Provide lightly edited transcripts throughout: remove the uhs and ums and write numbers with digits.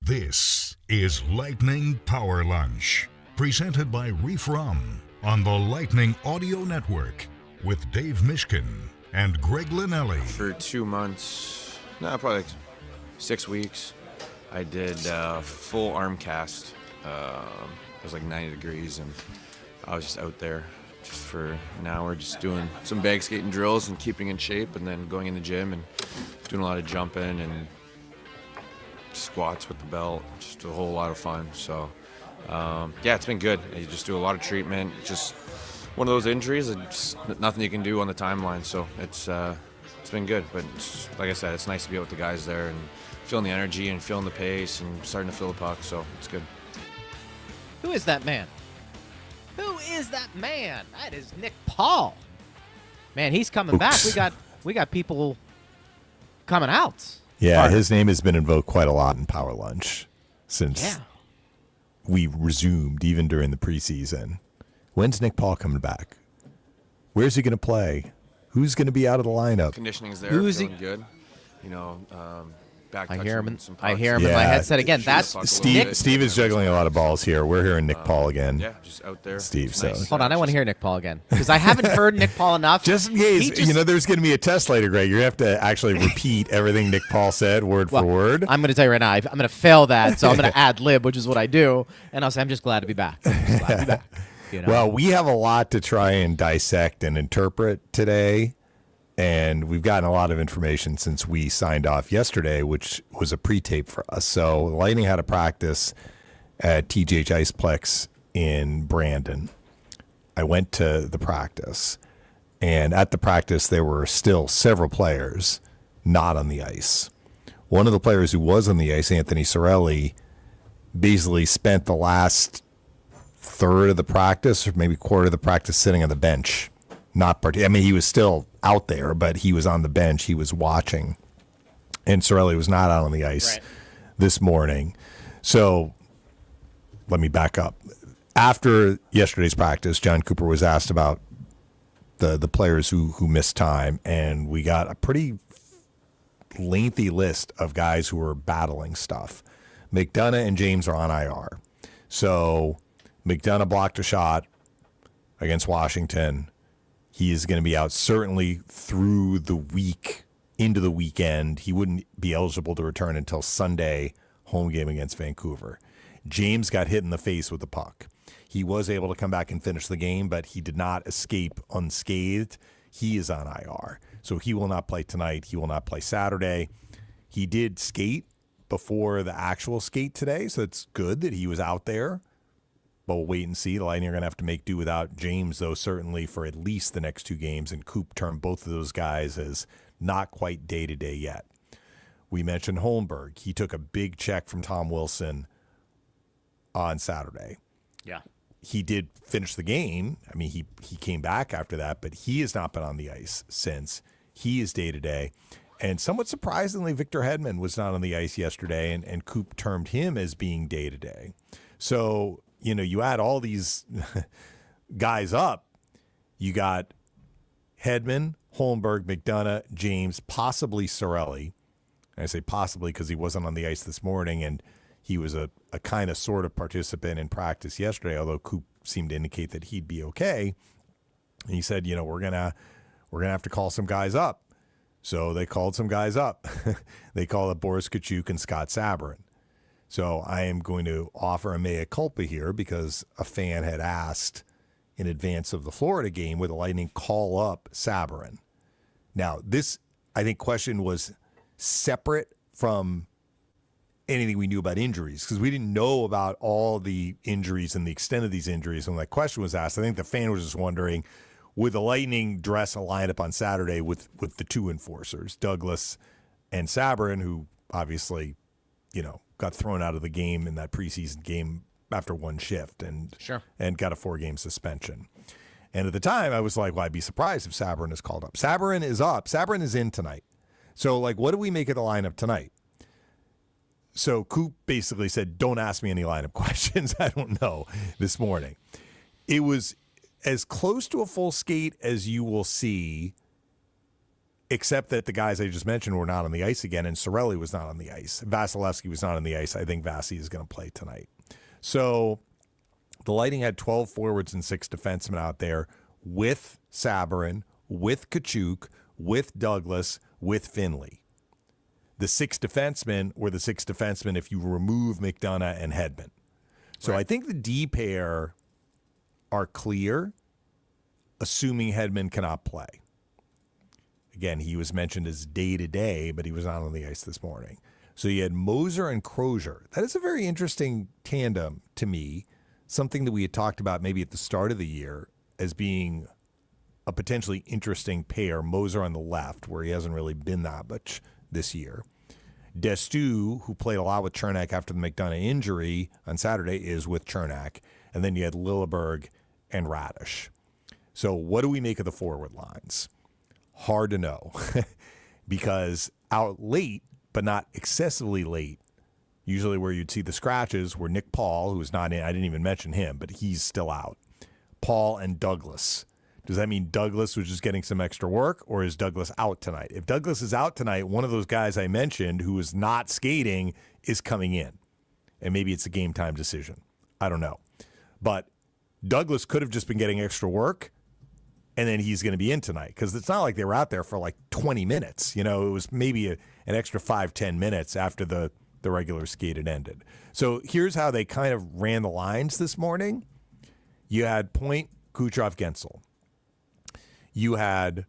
This is Lightning Power Lunch, presented by Reef Rum on the Lightning Audio Network with Dave Mishkin and Greg Linnelli. For 2 months, probably like 6 weeks, I did full arm cast. It was like 90 degrees, and I was just out there. For now, we're just doing some bag skating drills and keeping in shape, and then going in the gym and doing a lot of jumping and squats with the belt. Just a whole lot of fun. So, it's been good. You just do a lot of treatment. Just one of those injuries, it's nothing you can do on the timeline. So it's been good. But like I said, it's nice to be out with the guys there and feeling the energy and feeling the pace and starting to feel the puck. So it's good. Who is that man? Who is that man? That is Nick Paul. Man, he's coming back. We got people coming out. Yeah, his name has been invoked quite a lot in Power Lunch since we resumed, even during the preseason. When's Nick Paul coming back? Where's he going to play? Who's going to be out of the lineup? Conditioning's there. Feeling good. Back I hear him. some I pucks. hear him in my headset again. That's Steve is juggling a lot of balls here. We're hearing Nick Paul again. Yeah, just out there. Steve, It's nice. Hold on, I want to hear Nick Paul again because I haven't heard Nick Paul enough. Just in case, there's going to be a test later, Greg. You have to actually repeat everything Nick Paul said, word for word. I'm going to tell you right now, I'm going to fail that, so I'm going to ad lib, which is what I do, and I'll say I'm just glad to be back. Well, we have a lot to try and dissect and interpret today. And we've gotten a lot of information since we signed off yesterday, which was a pre-tape for us. So the Lightning had a practice at TGH Iceplex in Brandon. I went to the practice, and at the practice there were still several players not on the ice. One of the players who was on the ice, Anthony Cirelli, basically spent the last third of the practice, or maybe quarter of the practice, sitting on the bench. He was still out there, but he was on the bench. He was watching. And Cirelli was not out on the ice this morning. So let me back up. After yesterday's practice, John Cooper was asked about the players who missed time, and we got a pretty lengthy list of guys who were battling stuff. McDonagh and James are on IR. So McDonagh blocked a shot against Washington. He is going to be out certainly through the week, into the weekend. He wouldn't be eligible to return until Sunday, home game against Vancouver. James got hit in the face with the puck. He was able to come back and finish the game, but he did not escape unscathed. He is on IR, so he will not play tonight. He will not play Saturday. He did skate before the actual skate today, so it's good that he was out there. But we'll wait and see. The Lightning are going to have to make do without James, though, certainly for at least the next 2 games. And Coop termed both of those guys as not quite day-to-day yet. We mentioned Holmberg. He took a big check from Tom Wilson on Saturday. Yeah. He did finish the game. I mean, he came back after that, but he has not been on the ice since. He is day-to-day. And somewhat surprisingly, Victor Hedman was not on the ice yesterday, and Coop termed him as being day-to-day. So you add all these guys up, you got Hedman, Holmberg, McDonagh, James, possibly Cirelli. And I say possibly because he wasn't on the ice this morning, and he was a kind of sort of participant in practice yesterday, although Coop seemed to indicate that he'd be okay. And he said, we're gonna have to call some guys up. So they called some guys up. They called up Boris, Katchouk, and Scott Sabourin. So I am going to offer a mea culpa here because a fan had asked in advance of the Florida game would the Lightning call up Sabourin. Now, this, I think, question was separate from anything we knew about injuries because we didn't know about all the injuries and the extent of these injuries. When that question was asked, I think the fan was just wondering, would the Lightning dress a lineup on Saturday with the 2 enforcers, Douglas and Sabourin, who obviously, got thrown out of the game in that preseason game after 1 shift and got a 4-game suspension. And at the time, I was like, well, I'd be surprised if Sabourin is called up. Sabourin is up. Sabourin is in tonight. So, what do we make of the lineup tonight? So Coop basically said, don't ask me any lineup questions. I don't know this morning. It was as close to a full skate as you will see except that the guys I just mentioned were not on the ice again, and Cirelli was not on the ice. Vasilevsky was not on the ice. I think Vasi is going to play tonight. So the Lightning had 12 forwards and 6 defensemen out there with Sabourin, with Katchouk, with Douglas, with Finley. The 6 defensemen were the 6 defensemen if you remove McDonagh and Hedman. So I think the D pair are clear, assuming Hedman cannot play. Again, he was mentioned as day-to-day, but he was not on the ice this morning. So you had Moser and Crozier. That is a very interesting tandem to me, something that we had talked about maybe at the start of the year as being a potentially interesting pair. Moser on the left, where he hasn't really been that much this year. Destu, who played a lot with Chernak after the McDonagh injury on Saturday, is with Chernak. And then you had Lilleberg and Radish. So what do we make of the forward lines? Hard to know because out late, but not excessively late, usually where you'd see the scratches were Nick Paul, who's not in. I didn't even mention him, but he's still out. Paul and Douglas. Does that mean Douglas was just getting some extra work, or is Douglas out tonight? If Douglas is out tonight, one of those guys I mentioned who is not skating is coming in. And maybe it's a game time decision. I don't know. But Douglas could have just been getting extra work, and then he's going to be in tonight. Because it's not like they were out there for like 20 minutes. You know, it was maybe an extra 5-10 minutes after the regular skate had ended. So here's how they kind of ran the lines this morning. You had Point, Kucherov, Gensel. You had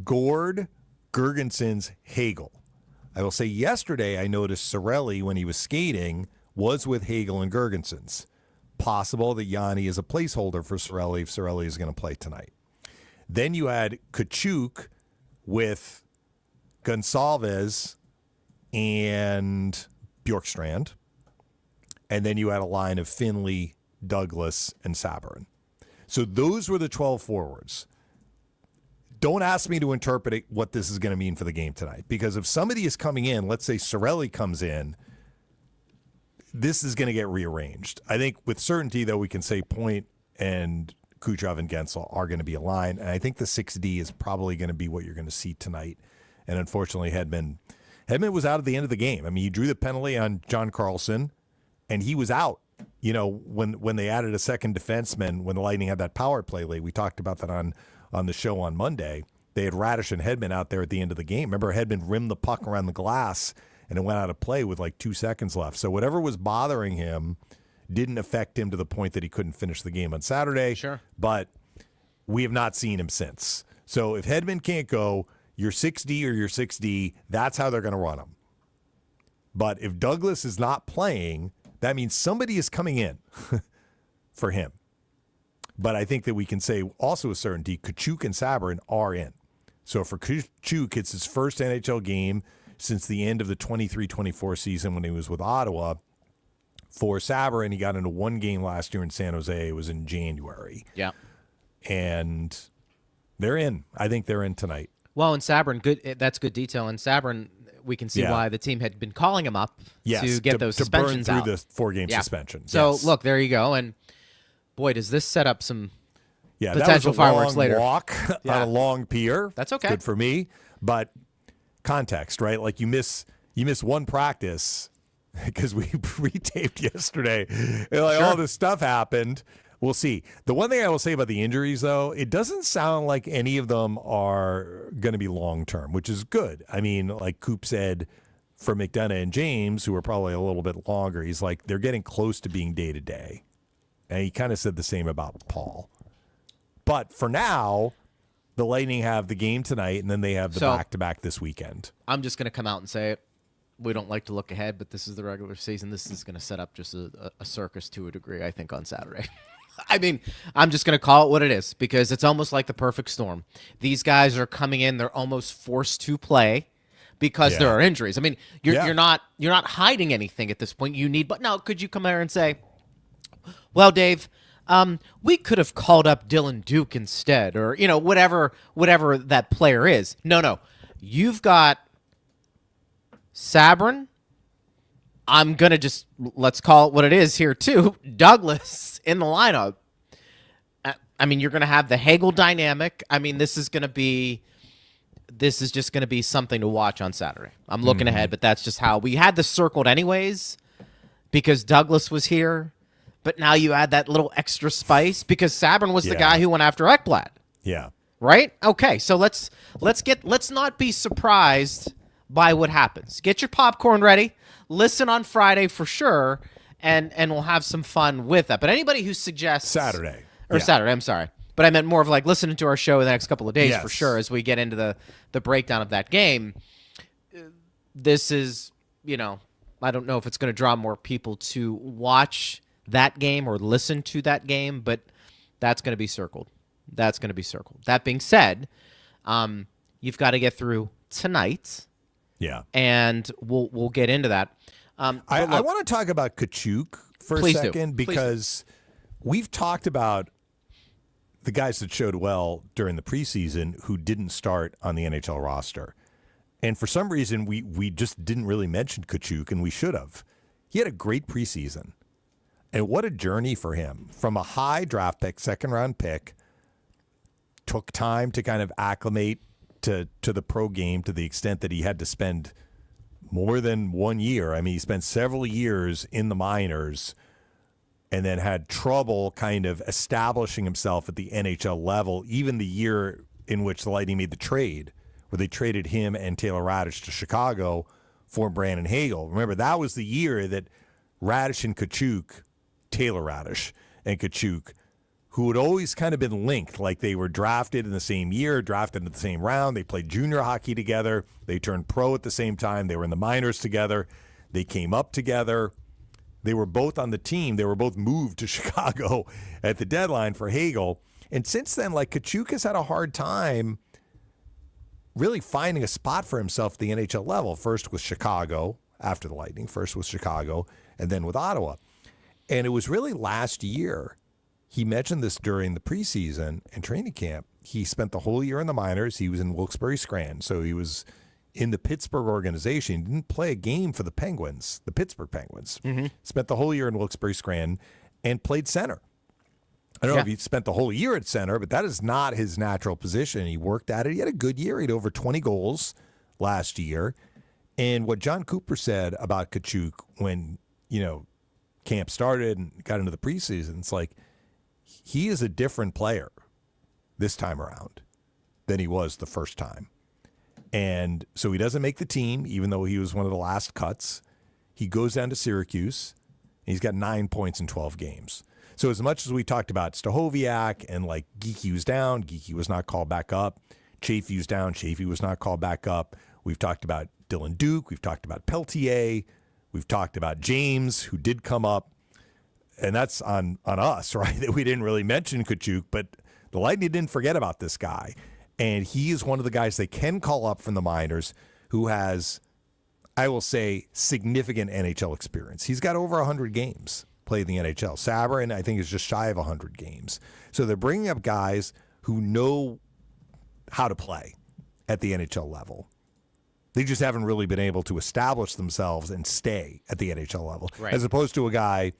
Gord, Girgensons, Hagel. I will say yesterday I noticed Cirelli, when he was skating, was with Hagel and Girgensons. Possible that Yanni is a placeholder for Cirelli if Cirelli is going to play tonight. Then you had Katchouk with Gonsalves and Bjorkstrand. And then you had a line of Finley, Douglas, and Sabourin. So those were the 12 forwards. Don't ask me to interpret what this is going to mean for the game tonight, because if somebody is coming in, let's say Cirelli comes in, this is going to get rearranged. I think with certainty, though, we can say Point and Kucherov and Gensel are going to be aligned, and I think the 6D is probably going to be what you're going to see tonight. And unfortunately, Hedman was out at the end of the game. I mean, he drew the penalty on John Carlson, and he was out. You know, when they added a second defenseman, when the Lightning had that power play late, we talked about that on the show on Monday. They had Radish and Hedman out there at the end of the game. Remember, Hedman rimmed the puck around the glass, and it went out of play with like 2 seconds left. So whatever was bothering him didn't affect him to the point that he couldn't finish the game on Saturday. Sure. But we have not seen him since. So if Hedman can't go, your 6D or your 6D, that's how they're going to run him. But if Douglas is not playing, that means somebody is coming in for him. But I think that we can say also with certainty, Katchouk and Sabourin are in. So for Katchouk, it's his first NHL game since the end of the 23-24 season when he was with Ottawa. For Sabourin, he got into one game last year in San Jose. It was in January. Yeah. And they're in. I think they're in tonight. Well, and Sabourin, that's good detail. And Sabourin, we can see why the team had been calling him up to get those suspensions to burn out. through the 4-game suspension. So, yes. Look, there you go. And, boy, does this set up some potential that was a fireworks long later. Walk on a long pier. That's okay. Good for me. But context, right? Like you miss one practice because we pre-taped yesterday. And like all this stuff happened. We'll see. The one thing I will say about the injuries, though, it doesn't sound like any of them are going to be long-term, which is good. I mean, like Coop said, for McDonagh and James, who are probably a little bit longer, he's like, they're getting close to being day-to-day. And he kind of said the same about Paul. But for now, the Lightning have the game tonight, and then they have the back-to-back this weekend. I'm just going to come out and say it. We don't like to look ahead, but this is the regular season. This is going to set up just a circus to a degree, I think, on Saturday. I mean, I'm just going to call it what it is because it's almost like the perfect storm. These guys are coming in; they're almost forced to play because there are injuries. I mean, you're not hiding anything at this point. You need, but now could you come here and say, "Well, Dave, we could have called up Dylan Duke instead," or whatever that player is. No, you've got Sabourin. I'm going to let's call it what it is here, too. Douglas in the lineup. I mean, you're going to have the Hagel dynamic. I mean, this is going to be this is just going to be something to watch on Saturday. I'm looking ahead, but that's just how we had this circled anyways because Douglas was here. But now you add that little extra spice because Sabourin was the guy who went after Ekblad. Yeah. Right? Okay, so let's not be surprised by what happens. Get your popcorn ready. Listen on Friday for sure, and we'll have some fun with that. But anybody who suggests Saturday. Saturday, I'm sorry. But I meant more of like listening to our show in the next couple of days Yes. for sure as we get into the breakdown of that game. This is, I don't know if it's going to draw more people to watch that game or listen to that game, but that's going to be circled. That being said, you've got to get through tonight. Yeah. And we'll get into that. I want to talk about Katchouk for a second because we've talked about the guys that showed well during the preseason who didn't start on the NHL roster. And for some reason, we just didn't really mention Katchouk, and we should have. He had a great preseason. And what a journey for him. From a high draft pick, second-round pick, took time to kind of acclimate to the pro game to the extent that he had to spend more than 1 year. I mean, he spent several years in the minors and then had trouble kind of establishing himself at the NHL level, even the year in which the Lightning made the trade, where they traded him and Taylor Raddysh to Chicago for Brandon Hagel. Remember, that was the year that Raddysh and Katchouk, Taylor Raddysh and Katchouk, who had always kind of been linked, like they were drafted in the same year, drafted in the same round. They played junior hockey together. They turned pro at the same time. They were in the minors together. They came up together. They were both on the team. They were both moved to Chicago at the deadline for Hagel. And since then, like, Katchouk has had a hard time really finding a spot for himself at the NHL level. First with Chicago, after the Lightning, first with Chicago, and then with Ottawa. And it was really last year, he mentioned this during the preseason and training camp. He spent the whole year in the minors. He was in Wilkes-Barre Scranton, so he was in the Pittsburgh organization. He didn't play a game for the Penguins, the Pittsburgh Penguins. Spent the whole year in Wilkes-Barre Scranton and played center. I don't know if he spent the whole year at center, but that is not his natural position. He worked at it. He had a good year. He had over 20 goals last year. And what John Cooper said about Katchouk when, camp started and got into the preseason, it's like he is a different player this time around than he was the first time. And so he doesn't make the team, even though he was one of the last cuts. He goes down to Syracuse, and he's got 9 points in 12 games. So as much as we talked about Stahoviak and like Geekie was down, Geekie was not called back up. Chafee was down, Chafee was not called back up. We've talked about Dylan Duke. We've talked about Peltier. We've talked about James, who did come up. And that's on us, right? That we didn't really mention Katchouk, but the Lightning didn't forget about this guy. And he is one of the guys they can call up from the minors who has, I will say, significant NHL experience. He's got over 100 games played in the NHL. Sabourin, I think, is just shy of 100 games. So they're bringing up guys who know how to play at the NHL level. They just haven't really been able to establish themselves and stay at the NHL level, as opposed to a guy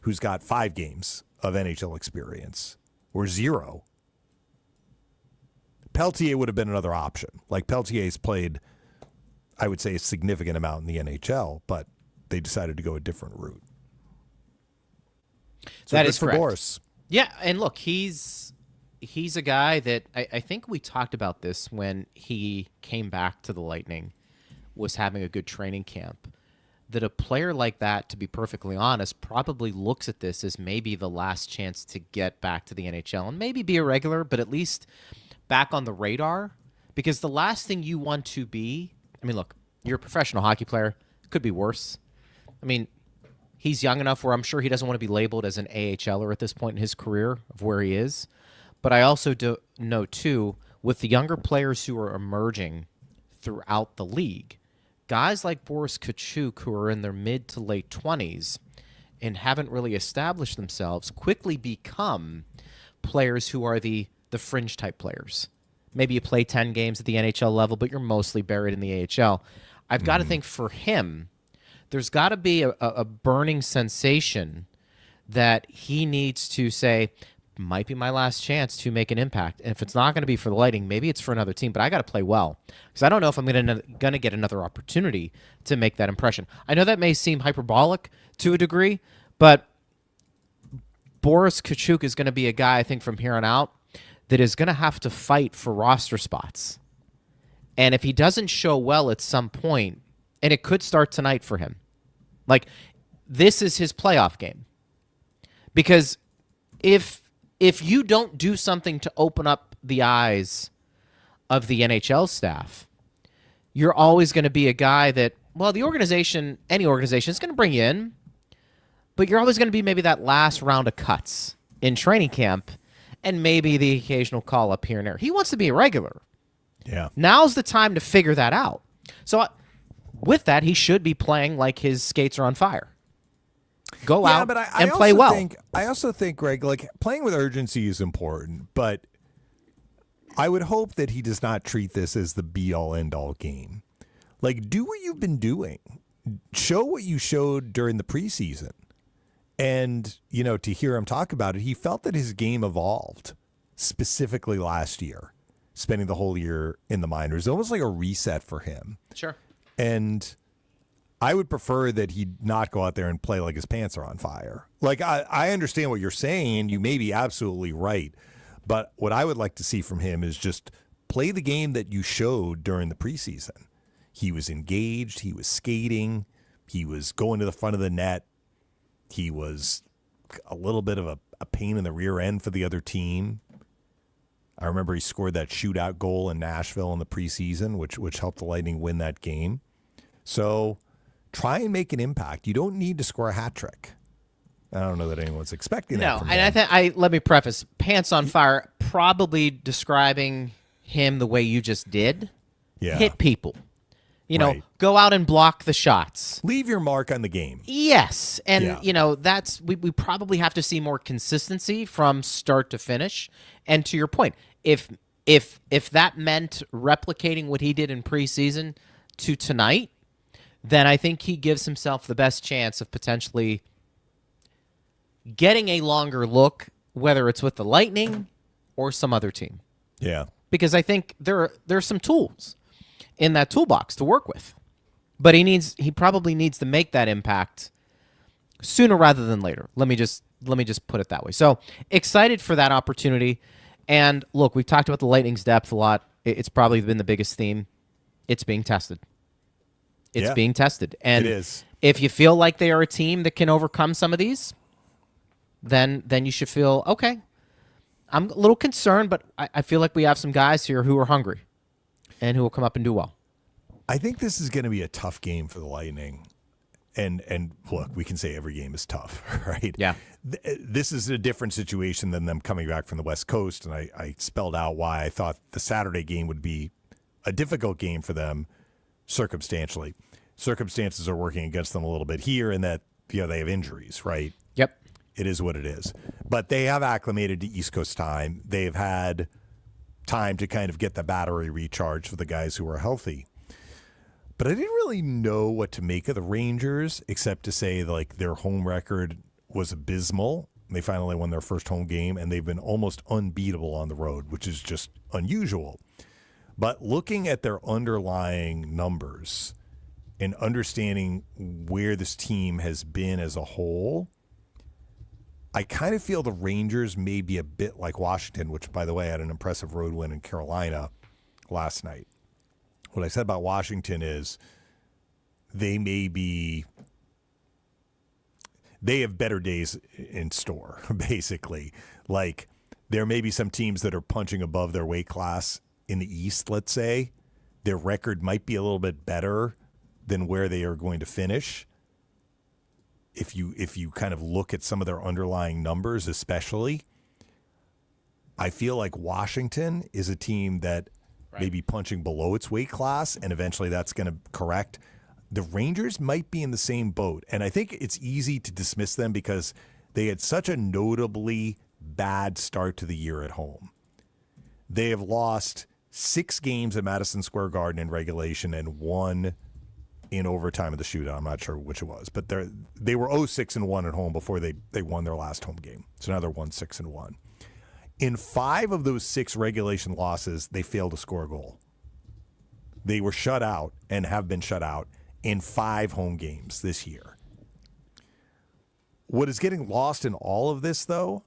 who's got 5 games of NHL experience or 0. Peltier would have been another option. Like, Peltier's played, I would say, a significant amount in the NHL, but they decided to go a different route. So that is for correct. Boris. Yeah, and look, he's a guy that I think we talked about this when he came back to the Lightning, was having a good training camp. That a player like that, to be perfectly honest, probably looks at this as maybe the last chance to get back to the NHL and maybe be a regular, but at least back on the radar. Because the last thing you want to be, I mean, look, you're a professional hockey player. Could be worse. I mean, he's young enough where I'm sure he doesn't want to be labeled as an AHLer at this point in his career of where he is. But I also do know, too, with the younger players who are emerging throughout the league, guys like Boris Katchouk, who are in their mid to late 20s and haven't really established themselves, quickly become players who are the fringe type players. Maybe you play 10 games at the NHL level, but you're mostly buried in the AHL. I've got to think for him, there's got to be a burning sensation that he needs to say, might be my last chance to make an impact. And if it's not going to be for the Lightning, maybe it's for another team, but I got to play well because I don't know if I'm going to get another opportunity to make that impression. I know that may seem hyperbolic to a degree, but Boris Katchouk is going to be a guy, I think, from here on out that is going to have to fight for roster spots. And if he doesn't show well at some point, and it could start tonight for him, like this is his playoff game. Because if you don't do something to open up the eyes of the NHL staff, you're always going to be a guy that, well, the organization, any organization is going to bring you in, but you're always going to be maybe that last round of cuts in training camp and maybe the occasional call up here and there. He wants to be a regular. Yeah. Now's the time to figure that out. So with that, he should be playing like his skates are on fire. Go out and play well. I also think, Greg, like playing with urgency is important, but I would hope that he does not treat this as the be-all, end-all game. Like, do what you've been doing. Show what you showed during the preseason. And, you know, to hear him talk about it, he felt that his game evolved, specifically last year, spending the whole year in the minors. Almost like a reset for him. Sure. And I would prefer that he not go out there and play like his pants are on fire. Like, I understand what you're saying. You may be absolutely right. But what I would like to see from him is just play the game that you showed during the preseason. He was engaged. He was skating. He was going to the front of the net. He was a little bit of a pain in the rear end for the other team. I remember he scored that shootout goal in Nashville in the preseason, which helped the Lightning win that game. So try and make an impact. You don't need to score a hat trick. I don't know that anyone's expecting that from him. And let me preface, pants on fire, probably describing him the way you just did. Yeah. Hit people. You know, go out and block the shots. Leave your mark on the game. Yes. And, you know, that's we probably have to see more consistency from start to finish. And to your point, if that meant replicating what he did in preseason to tonight, then I think he gives himself the best chance of potentially getting a longer look, whether it's with the Lightning or some other team. Yeah. Because I think there's some tools in that toolbox to work with. But he probably needs to make that impact sooner rather than later. Let me just put it that way. So excited for that opportunity. And look, we've talked about the Lightning's depth a lot. It's probably been the biggest theme. It's being tested. It's being tested. And it is. If you feel like they are a team that can overcome some of these, then you should feel, okay, I'm a little concerned, but I feel like we have some guys here who are hungry and who will come up and do well. I think this is going to be a tough game for the Lightning. And look, we can say every game is tough, right? Yeah. This is a different situation than them coming back from the West Coast, and I spelled out why I thought the Saturday game would be a difficult game for them circumstantially. Circumstances are working against them a little bit here in that, you know, they have injuries, right? Yep. It is what it is. But they have acclimated to East Coast time. They've had time to kind of get the battery recharged for the guys who are healthy. But I didn't really know what to make of the Rangers, except to say like their home record was abysmal. They finally won their first home game, and they've been almost unbeatable on the road, which is just unusual. But looking at their underlying numbers and understanding where this team has been as a whole, I kind of feel the Rangers may be a bit like Washington, which, by the way, had an impressive road win in Carolina last night. What I said about Washington is they have better days in store, basically. Like, there may be some teams that are punching above their weight class in the East, let's say. Their record might be a little bit better than where they are going to finish. If you kind of look at some of their underlying numbers, especially, I feel like Washington is a team that may be punching below its weight class, and eventually that's going to correct. The Rangers might be in the same boat, and I think it's easy to dismiss them because they had such a notably bad start to the year at home. They have lost 6 games at Madison Square Garden in regulation and 1 in overtime of the shootout. I'm not sure which it was, but they were 0-6-1 at home before they won their last home game. So now they're 1-6-1. In 5 of those 6 regulation losses, they failed to score a goal. They were shut out and have been shut out in 5 home games this year. What is getting lost in all of this, though,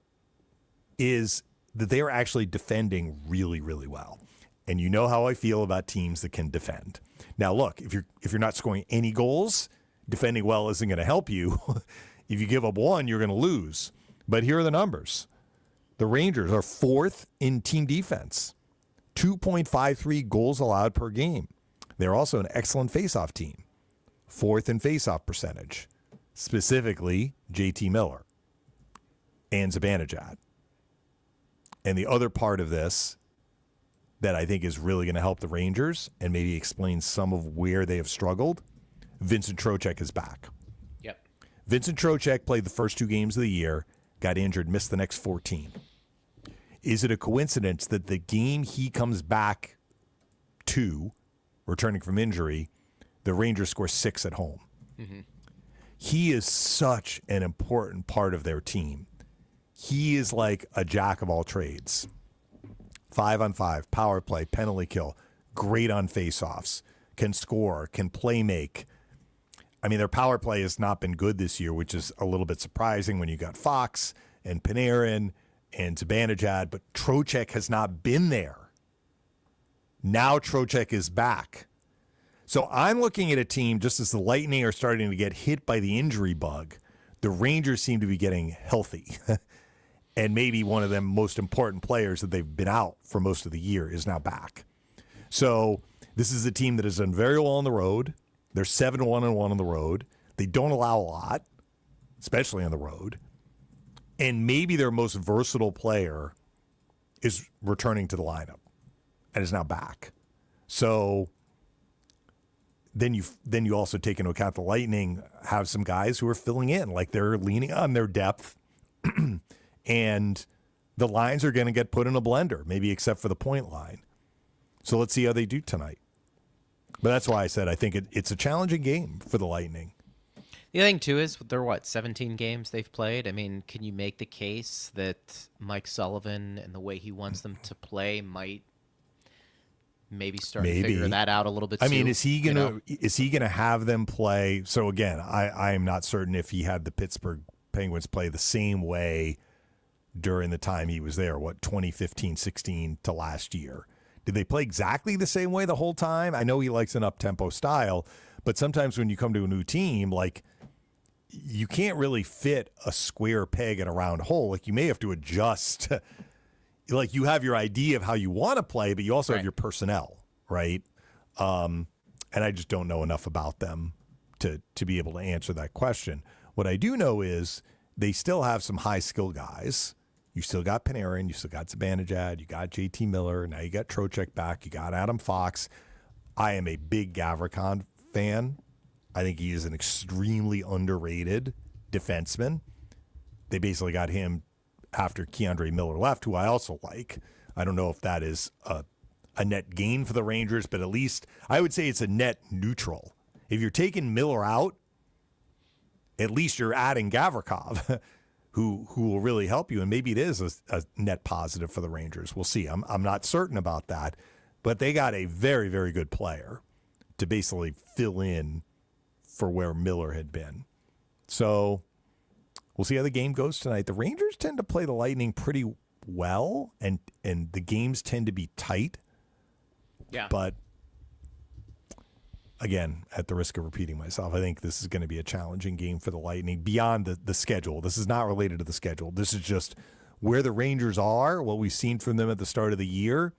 is that they are actually defending really, really well. And you know how I feel about teams that can defend. Now, look, if you're not scoring any goals, defending well isn't going to help you. If you give up 1, you're going to lose. But here are the numbers. The Rangers are 4th in team defense, 2.53 goals allowed per game. They're also an excellent faceoff team, 4th in faceoff percentage, specifically JT Miller and Zibanejad. And the other part of this that I think is really going to help the Rangers and maybe explain some of where they have struggled, Vincent Trocheck is back. Yep. Vincent Trocheck played the first 2 games of the year, got injured, missed the next 14. Is it a coincidence that the game he comes back to, returning from injury, the Rangers score 6 at home? Mm-hmm. He is such an important part of their team. He is like a jack of all trades. 5-on-5, power play, penalty kill, great on faceoffs, can score, can play make. I mean, their power play has not been good this year, which is a little bit surprising when you got Fox and Panarin and Zibanejad, but Trocheck has not been there. Now Trocheck is back. So I'm looking at a team, just as the Lightning are starting to get hit by the injury bug, the Rangers seem to be getting healthy. And maybe one of them most important players that they've been out for most of the year is now back. So this is a team that has done very well on the road. They're 7-1-1 on the road. They don't allow a lot, especially on the road. And maybe their most versatile player is returning to the lineup and is now back. So then you also take into account the Lightning have some guys who are filling in, like they're leaning on their depth, and the lines are going to get put in a blender, maybe except for the point line. So let's see how they do tonight. But that's why I said I think it's a challenging game for the Lightning. The other thing, too, is they're, 17 games they've played? I mean, can you make the case that Mike Sullivan and the way he wants them to play might maybe start to figure that out a little bit I mean, too, is he gonna have them play? So again, I am not certain if he had the Pittsburgh Penguins play the same way during the time he was there, 2015-16 to last year. Did they play exactly the same way the whole time? I know he likes an up-tempo style, but sometimes when you come to a new team, like, you can't really fit a square peg in a round hole. Like, you may have to adjust. Like, you have your idea of how you want to play, but you also have your personnel, right? And I just don't know enough about them to be able to answer that question. What I do know is they still have some high-skill guys. You still got Panarin, you still got Zibanejad, you got JT Miller, now you got Trocheck back, you got Adam Fox. I am a big Gavrikon fan. I think he is an extremely underrated defenseman. They basically got him after Keandre Miller left, who I also like. I don't know if that is a net gain for the Rangers, but at least I would say it's a net neutral. If you're taking Miller out, at least you're adding Gavrikov, who will really help you, and maybe it is a net positive for the Rangers. We'll see. I'm not certain about that, but they got a very, very good player to basically fill in for where Miller had been. So we'll see how the game goes tonight. The Rangers tend to play the Lightning pretty well, and the games tend to be tight. Yeah. But again, at the risk of repeating myself, I think this is going to be a challenging game for the Lightning beyond the schedule. This is not related to the schedule. This is just where the Rangers are, what we've seen from them at the start of the year,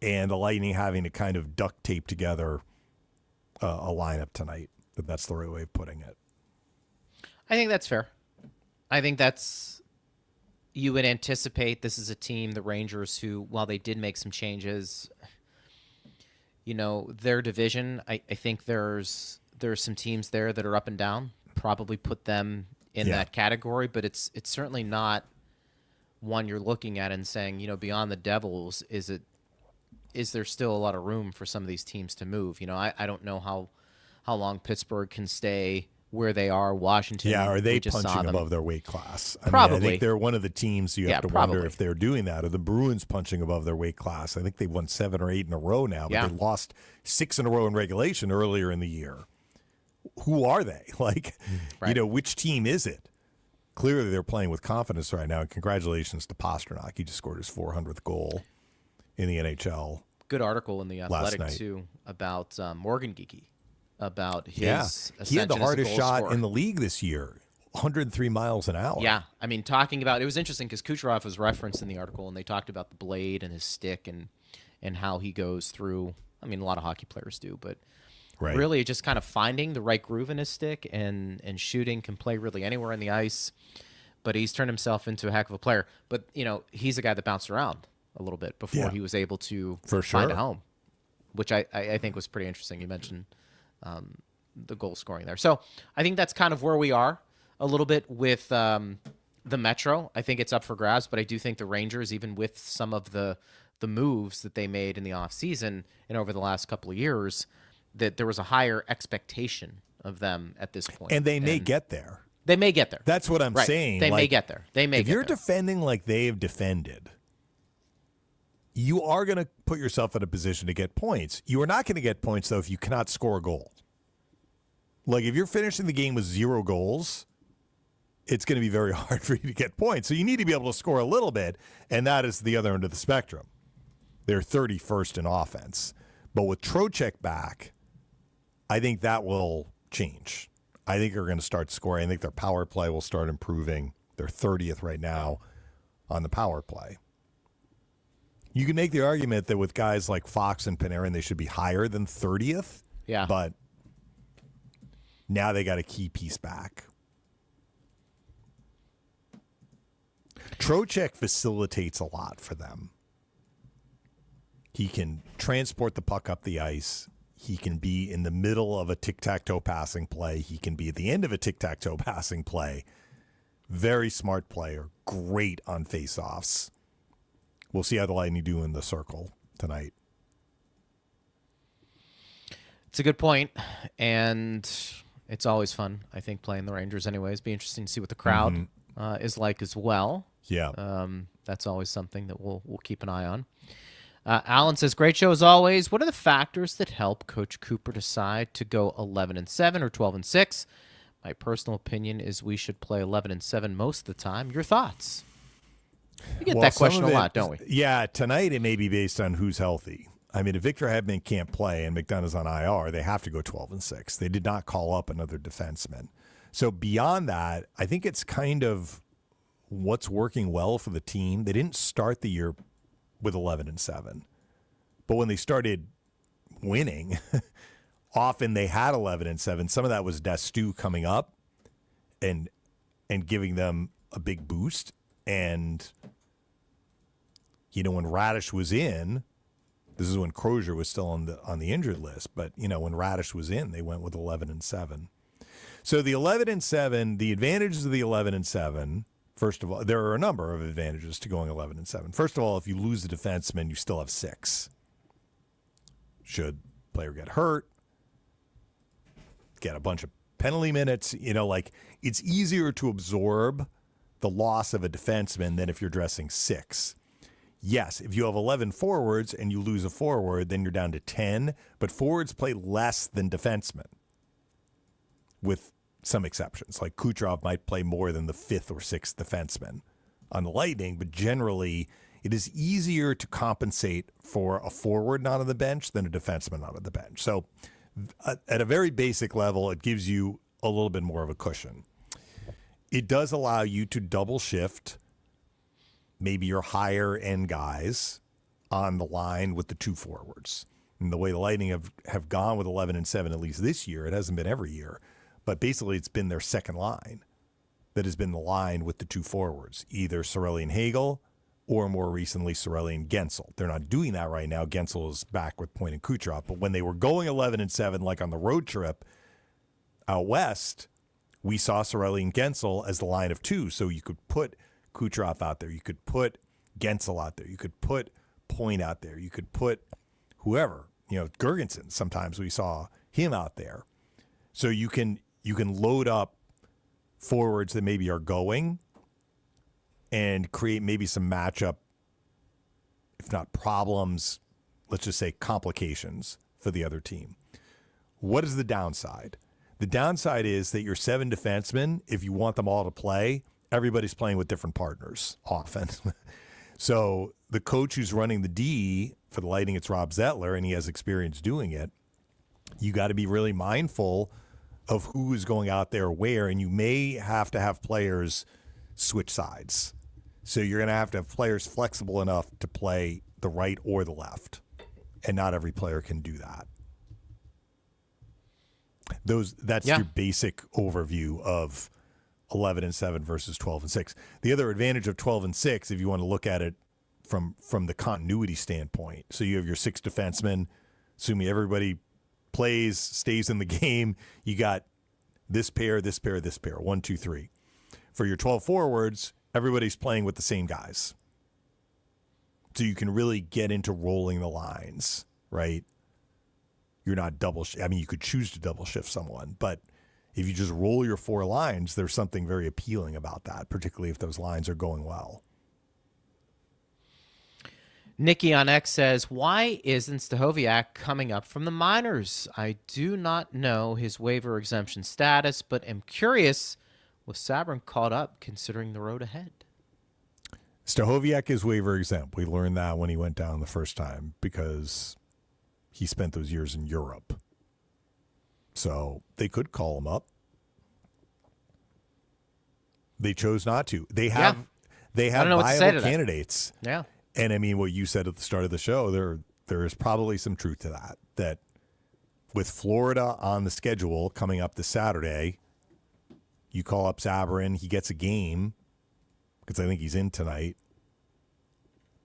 and the Lightning having to kind of duct tape together a lineup tonight. If that's the right way of putting it. I think that's fair. I think you would anticipate this is a team, the Rangers, who, while they did make some changes, their division, I think there's some teams there that are up and down, probably put them in that category, but it's certainly not one you're looking at and saying, beyond the Devils, is there still a lot of room for some of these teams to move? I don't know how long Pittsburgh can stay where they are. Washington. Yeah, are they we just saw punching them. above their weight class? Probably. I think they're one of the teams you have to probably. wonder if they're doing that. Are the Bruins punching above their weight class? I think they've won 7 or 8 in a row now, but they lost 6 in a row in regulation earlier in the year. Who are they? Like, which team is it? Clearly, they're playing with confidence right now. And congratulations to Pasternak. He just scored his 400th goal in the NHL. Good article in the Athletic too about Morgan Geekie, about his he had the hardest shot scorer in the league this year, 103 miles an hour. Yeah, I mean, talking about it was interesting because Kucherov was referenced in the article, and they talked about the blade and his stick and how he goes through. I mean, a lot of hockey players do, but really just kind of finding the right groove in his stick and shooting, can play really anywhere on the ice. But he's turned himself into a heck of a player. But he's a guy that bounced around a little bit before he was able to find a home, which I think was pretty interesting. You mentioned the goal scoring there. So I think that's kind of where we are a little bit with the Metro. I think it's up for grabs, but I do think the Rangers, even with some of the moves that they made in the offseason and over the last couple of years, that there was a higher expectation of them at this point. And they may get there. They may get there. That's what I'm saying. They may get there. If you're defending like they've defended, you are going to put yourself in a position to get points. You are not going to get points, though, if you cannot score a goal. Like, if you're finishing the game with 0 goals, it's going to be very hard for you to get points. So you need to be able to score a little bit, and that is the other end of the spectrum. They're 31st in offense. But with Trocheck back, I think that will change. I think they're going to start scoring. I think their power play will start improving. They're 30th right now on the power play. You can make the argument that with guys like Fox and Panarin, they should be higher than 30th. Yeah. But now they got a key piece back. Trocheck facilitates a lot for them. He can transport the puck up the ice. He can be in the middle of a tic-tac-toe passing play. He can be at the end of a tic-tac-toe passing play. Very smart player. Great on face-offs. We'll see how the Lightning do in the circle tonight. It's a good point, and it's always fun, I think, playing the Rangers anyways. Be interesting to see what the crowd is like as well. Yeah. That's always something that we'll keep an eye on. Alan says, great show as always. What are the factors that help Coach Cooper decide to go 11-7 or 12-6? My personal opinion is we should play 11-7 most of the time. Your thoughts? We get that question a lot, don't we? Yeah, tonight it may be based on who's healthy. I mean, if Victor Hedman can't play and McDonagh's on IR, they have to go 12-6. They did not call up another defenseman. So beyond that, I think it's kind of what's working well for the team. They didn't start the year with 11-7. But when they started winning, often they had 11-7. Some of that was Dastu coming up and giving them a big boost. And, when Radish was in, this is when Crozier was still on the injured list, but, when Radish was in, they went with 11-7. So the 11-7, the advantages of the 11-7, first of all, there are a number of advantages to going 11-7. First of all, if you lose the defenseman, you still have 6. Should player get hurt, get a bunch of penalty minutes, it's easier to absorb the loss of a defenseman than if you're dressing 6. Yes, if you have 11 forwards and you lose a forward, then you're down to 10, but forwards play less than defensemen, with some exceptions. Like Kucherov might play more than the 5th or 6th defenseman on the Lightning, but generally it is easier to compensate for a forward not on the bench than a defenseman not on the bench. So at a very basic level, it gives you a little bit more of a cushion. It does allow you to double shift maybe your higher end guys on the line with the 2 forwards. And the way the Lightning have gone with 11-7, at least this year, it hasn't been every year, but basically it's been their second line that has been the line with the 2 forwards, either Cirelli and Hagel or more recently Cirelli and Gensel. They're not doing that right now. Gensel is back with Point and Kucherov, but when they were going 11-7, like on the road trip out west, we saw Cirelli and Gensel as the line of 2, so you could put Kucherov out there. You could put Gensel out there. You could put Point out there. You could put whoever, Gergensen. Sometimes we saw him out there. So you can you can load up forwards that maybe are going and create maybe some matchup, if not problems, let's just say complications for the other team. What is the downside? The downside is that your 7 defensemen, if you want them all to play, everybody's playing with different partners often. So the coach who's running the D for the Lightning, it's Rob Zettler, and he has experience doing it. You got to be really mindful of who is going out there where, and you may have to have players switch sides. So you're going to have players flexible enough to play the right or the left, and not every player can do that. That's your basic overview of 11-7 versus 12-6. The other advantage of 12-6, if you want to look at it from the continuity standpoint, so you have your 6 defensemen, assuming everybody plays, stays in the game, you got this pair, this pair, this pair, 1, 2, 3. For your 12 forwards, everybody's playing with the same guys. So you can really get into rolling the lines, right? You're not you could choose to double shift someone, but if you just roll your 4 lines, there's something very appealing about that, particularly if those lines are going well. Nikki on X says, why isn't Stahoviak coming up from the minors? I do not know his waiver exemption status, but am curious, was Sabourin caught up considering the road ahead? Stahoviak is waiver exempt. We learned that when he went down the first time because he spent those years in Europe. So they could call him up. They chose not to. They have viable candidates. Yeah. And I mean, what you said at the start of the show, there is probably some truth to that. That with Florida on the schedule coming up this Saturday, you call up Sabourin, he gets a game, because I think he's in tonight,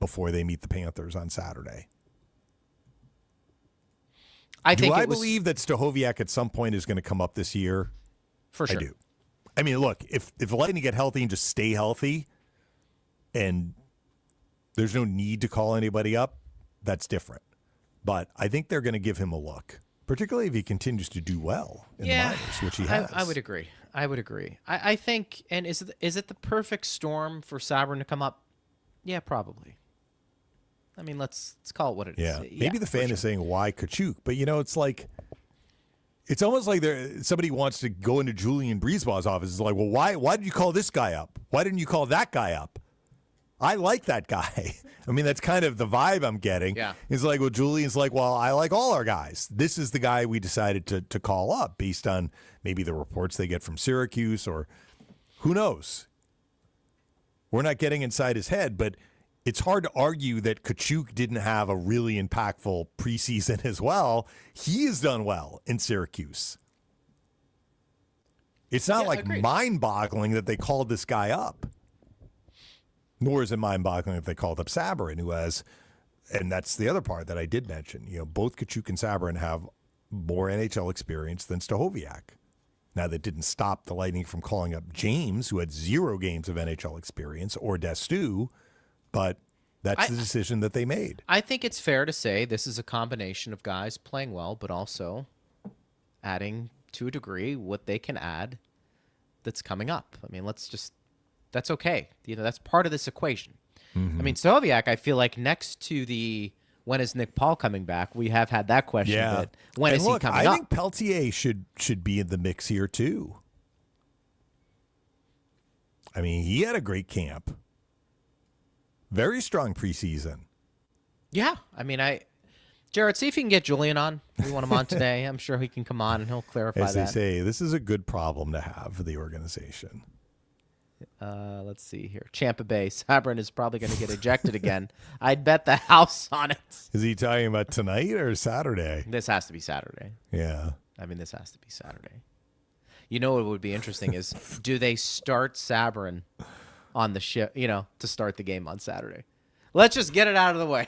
before they meet the Panthers on Saturday. I believe that Stahoviak at some point is going to come up this year? For sure. I do. I mean, look, if the Lightning get healthy and just stay healthy, and there's no need to call anybody up, that's different. But I think they're going to give him a look, particularly if he continues to do well in the minors, which he has. I would agree. I think, and is it the perfect storm for Sabourin to come up? Yeah, probably. I mean, let's call it what it is. Yeah, maybe the fan is saying, why Katchouk? But, it's like, it's almost like somebody wants to go into Julian Brisebois' office. It's like, well, why did you call this guy up? Why didn't you call that guy up? I like that guy. I mean, that's kind of the vibe I'm getting. Yeah. It's like, well, Julian's like, well, I like all our guys. This is the guy we decided to call up based on maybe the reports they get from Syracuse, or who knows. We're not getting inside his head, but it's hard to argue that Katchouk didn't have a really impactful preseason as well. He has done well in Syracuse. It's not mind-boggling that they called this guy up. Nor is it mind-boggling if they called up Sabourin, who has, and that's the other part that I did mention, both Katchouk and Sabourin have more NHL experience than Stahoviak. Now, that didn't stop the Lightning from calling up James, who had 0 games of NHL experience, or Destu, but that's the decision that they made. I think it's fair to say this is a combination of guys playing well, but also adding, to a degree, what they can add that's coming up. I mean, that's okay. That's part of this equation. Mm-hmm. I mean, Stahoviak, I feel like next to the when is Nick Paul coming back, we have had that question. Yeah. But when is he coming up? I think Peltier should be in the mix here too. I mean, he had a great camp. Very strong preseason. Yeah. I mean, Jared, see if you can get Julian on. We want him on today. I'm sure he can come on and he'll clarify that. As they say, this is a good problem to have for the organization. Let's see here. Tampa Bay. Sabourin is probably going to get ejected again. I'd bet the house on it. Is he talking about tonight or Saturday? This has to be Saturday. Yeah. I mean, this has to be Saturday. You know what would be interesting is, do they start Sabourin on the ship, to start the game on Saturday? Let's just get it out of the way.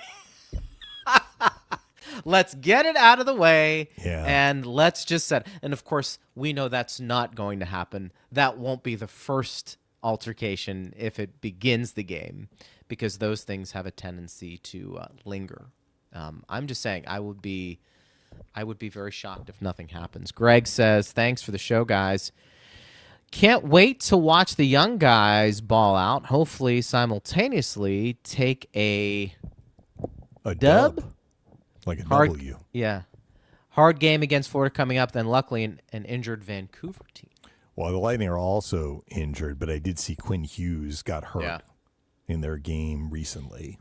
Let's get it out of the way, and let's just set. And, of course, we know that's not going to happen. That won't be the first altercation if it begins the game, because those things have a tendency to linger. I'm just saying, I would be I would be very shocked if nothing happens. Greg says, thanks for the show, guys. Can't wait to watch the young guys ball out. Hopefully, simultaneously, take a dub? Like a Hard, W. Yeah. Hard game against Florida coming up, then luckily an injured Vancouver team. Well, the Lightning are also injured, but I did see Quinn Hughes got hurt in their game recently.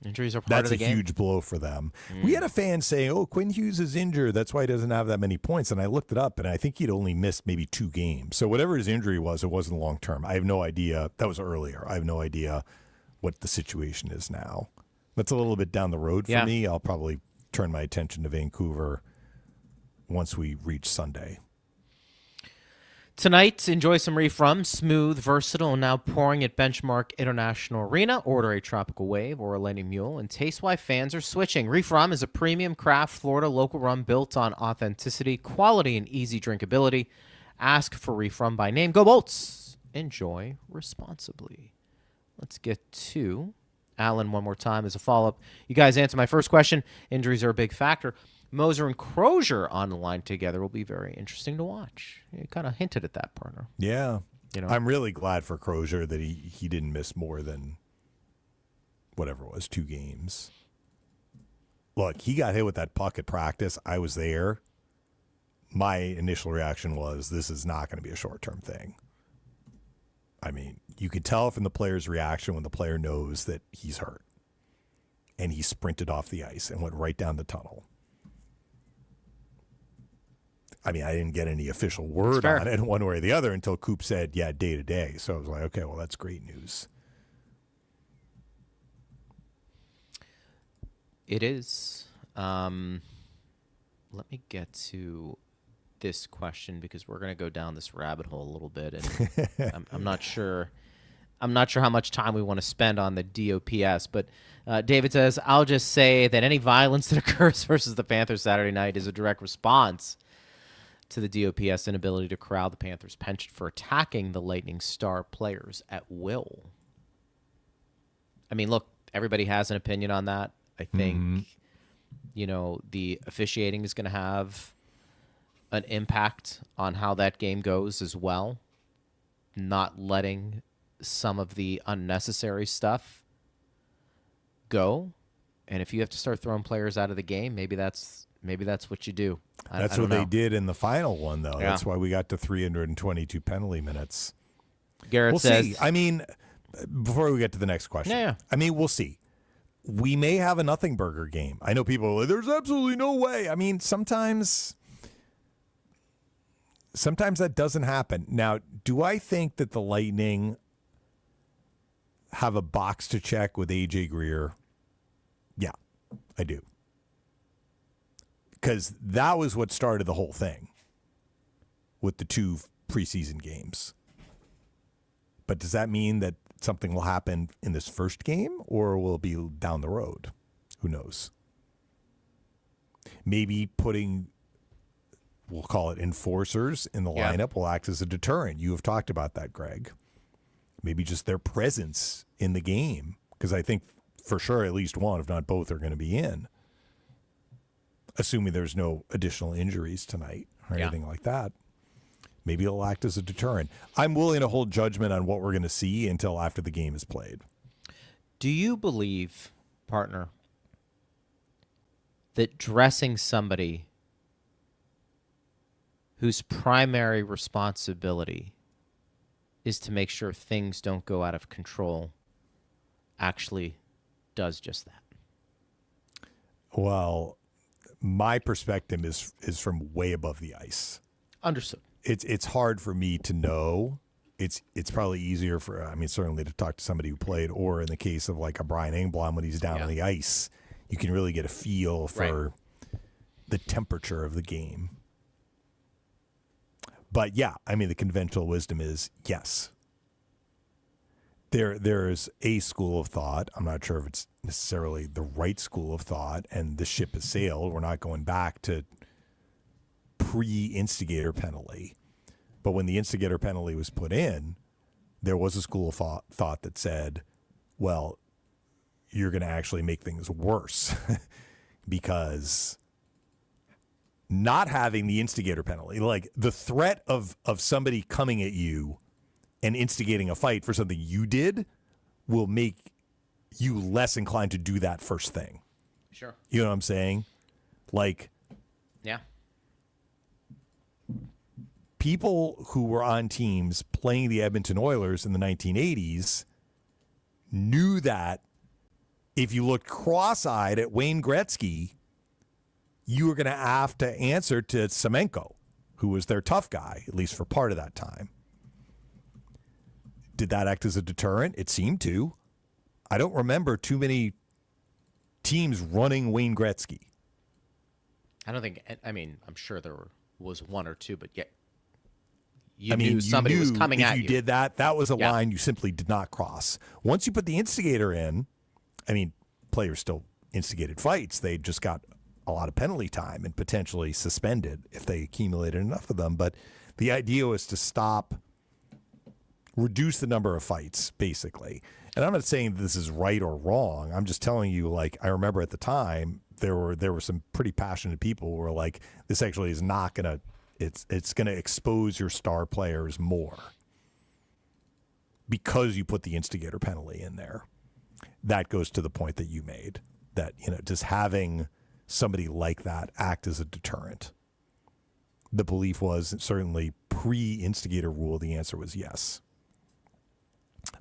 Injuries are part of the game. That's a huge blow for them. We had a fan saying, oh, Quinn Hughes is injured. That's why he doesn't have that many points. And I looked it up, and I think he'd only missed maybe 2 games. So whatever his injury was, it wasn't long term. I have no idea. That was earlier. I have no idea what the situation is now. That's a little bit down the road for me. I'll probably turn my attention to Vancouver once we reach Sunday. Tonight, enjoy some Refrum, smooth, versatile, and now pouring at Benchmark International Arena. Order a Tropical Wave or a Lightning Mule, and taste why fans are switching. Refrum is a premium craft Florida local rum built on authenticity, quality, and easy drinkability. Ask for Refrum by name. Go Bolts! Enjoy responsibly. Let's get to Alan one more time as a follow-up. You guys answer my first question. Injuries are a big factor. Moser and Crozier on the line together will be very interesting to watch. You kind of hinted at that, partner. Yeah. I'm really glad for Crozier that he didn't miss more than whatever it was, 2 games. Look, he got hit with that puck at practice. I was there. My initial reaction was, this is not going to be a short-term thing. I mean, you could tell from the player's reaction when the player knows that he's hurt. And he sprinted off the ice and went right down the tunnel. I mean, I didn't get any official word on it one way or the other until Coop said, day to day. So I was like, okay, well, that's great news. It is. Let me get to this question because we're going to go down this rabbit hole a little bit. And I'm not sure. I'm not sure how much time we want to spend on the DOPS, but David says, I'll just say that any violence that occurs versus the Panthers Saturday night is a direct response to the DOPS inability to corral the Panthers' penchant for attacking the Lightning star players at will. I mean, look, everybody has an opinion on that. I think, the officiating is going to have an impact on how that game goes as well. Not letting some of the unnecessary stuff go. And if you have to start throwing players out of the game, maybe that's what you do. That's what they did in the final one, though. Yeah. That's why we got to 322 penalty minutes. Garrett says, see. I mean, before we get to the next question, I mean, we'll see. We may have a nothing burger game. I know people are like, there's absolutely no way. I mean, sometimes that doesn't happen. Now, do I think that the Lightning have a box to check with AJ Greer? Yeah, I do. Because that was what started the whole thing with the 2 preseason games. But does that mean that something will happen in this first game, or will it be down the road? Who knows? Maybe putting, we'll call it enforcers in the lineup will act as a deterrent. You have talked about that, Greg. Maybe just their presence in the game, because I think for sure at least one, if not both, are going to be in. Assuming there's no additional injuries tonight or anything like that. Maybe it'll act as a deterrent. I'm willing to hold judgment on what we're going to see until after the game is played. Do you believe, partner, that dressing somebody whose primary responsibility is to make sure things don't go out of control actually does just that? Well, my perspective is from way above the ice. Understood. It's hard for me to know. It's probably easier certainly to talk to somebody who played, or in the case of like a Brian Engblom when he's down on the ice, you can really get a feel for the temperature of the game. But the conventional wisdom is yes. There's a school of thought. I'm not sure if it's necessarily the right school of thought, and the ship has sailed. We're not going back to pre-instigator penalty. But when the instigator penalty was put in, there was a school of thought that said, well, you're going to actually make things worse. because not having the instigator penalty, like the threat of somebody coming at you and instigating a fight for something you did, will make you less inclined to do that first thing. Sure. You know what I'm saying? Like, yeah. People who were on teams playing the Edmonton Oilers in the 1980s knew that if you looked cross-eyed at Wayne Gretzky, you were going to have to answer to Semenko, who was their tough guy, at least for part of that time. Did that act as a deterrent? It seemed to. I don't remember too many teams running Wayne Gretzky. I don't think, I mean, I'm sure there was one or two, but yet you knew somebody was coming at you. If you did that, that was a line you simply did not cross. Once you put the instigator in, I mean, players still instigated fights. They just got a lot of penalty time and potentially suspended if they accumulated enough of them. But the idea was to reduce the number of fights, basically. And I'm not saying this is right or wrong. I'm just telling you, like, I remember at the time there were some pretty passionate people who were like, this actually is not going to, it's going to expose your star players more because you put the instigator penalty in there. That goes to the point that you made, that, you know, just having somebody like that act as a deterrent. The belief was certainly pre-instigator rule, the answer was yes.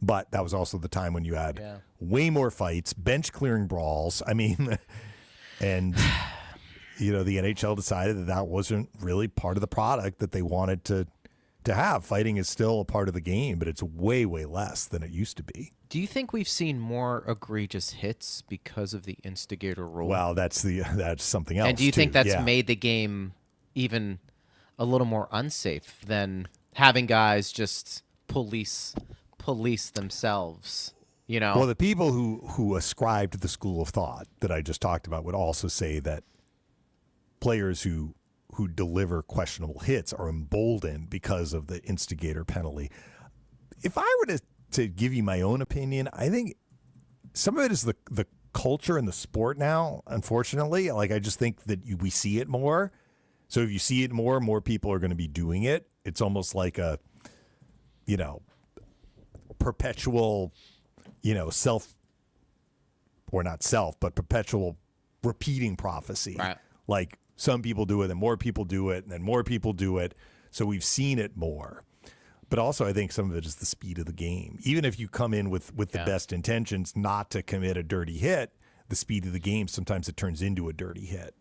But that was also the time when you had way more fights, bench clearing brawls. I mean, and, you know, the NHL decided that wasn't really part of the product that they wanted to have. Fighting is still a part of the game, but it's way, way less than it used to be. Do you think we've seen more egregious hits because of the instigator rule? Well, that's something else. And do you think that's made the game even a little more unsafe than having guys just police themselves? You know? Well, the people who ascribe to the school of thought that I just talked about would also say that players who deliver questionable hits are emboldened because of the instigator penalty. If I were to give you my own opinion, I think some of it is the culture in the sport now, unfortunately. Like, I just think that we see it more. So if you see it more people are going to be doing it. It's almost like a, you know, perpetual, you know, but perpetual repeating prophecy. Right. Like, some people do it, and more people do it, and then more people do it. So we've seen it more. But also, I think some of it is the speed of the game. Even if you come in with the best intentions not to commit a dirty hit, the speed of the game, sometimes it turns into a dirty hit.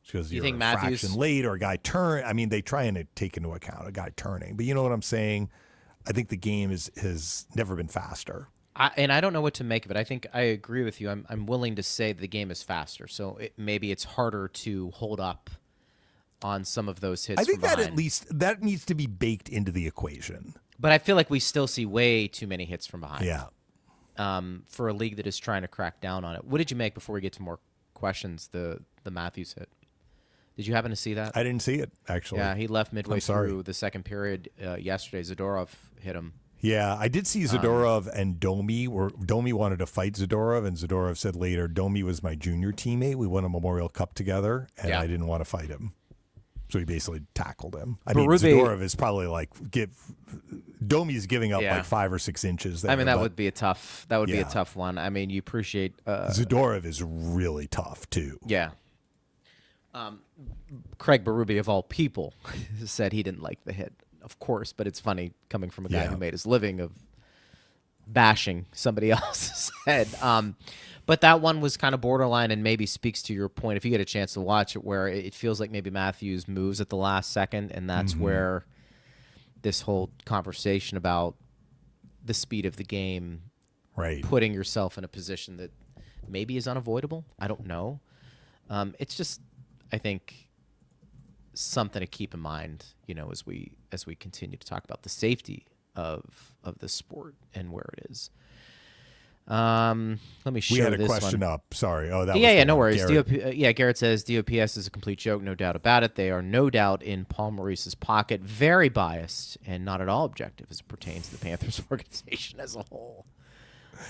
Because you're a fraction late or a guy turn. I mean, they try and take into account a guy turning. But you know what I'm saying? I think the game has never been faster. And I don't know what to make of it. I think I agree with you. I'm willing to say the game is faster. So maybe it's harder to hold up on some of those hits. I think from that behind. at least that needs to be baked into the equation. But I feel like we still see way too many hits from behind. Yeah. For a league that is trying to crack down on it. What did you make before we get to more questions? The Matthews hit. Did you happen to see that? I didn't see it, actually. Yeah, he left midway through the second period yesterday. Zadorov hit him. Yeah, I did see Zadorov and Domi. Domi wanted to fight Zadorov, and Zadorov said later, Domi was my junior teammate. We won a Memorial Cup together, and I didn't want to fight him. So he basically tackled him. I mean, Zadorov is probably like Domi's giving up like 5 or 6 inches there. I mean, that would be a tough one. I mean, you appreciate Zadorov is really tough too. Yeah. Craig Berube, of all people, said he didn't like the hit. Of course, but it's funny coming from a guy who made his living of bashing somebody else's head. But that one was kind of borderline and maybe speaks to your point, if you get a chance to watch it, where it feels like maybe Matthews moves at the last second, and that's where this whole conversation about the speed of the game, putting yourself in a position that maybe is unavoidable. I don't know. It's just, I think, something to keep in mind, you know, as we continue to talk about the safety of the sport and where it is. Let me show this one. We had a question up. Sorry. Oh, that was no worries. Garrett. Garrett says DOPS is a complete joke, no doubt about it. They are no doubt in Paul Maurice's pocket, very biased and not at all objective as it pertains to the Panthers organization as a whole.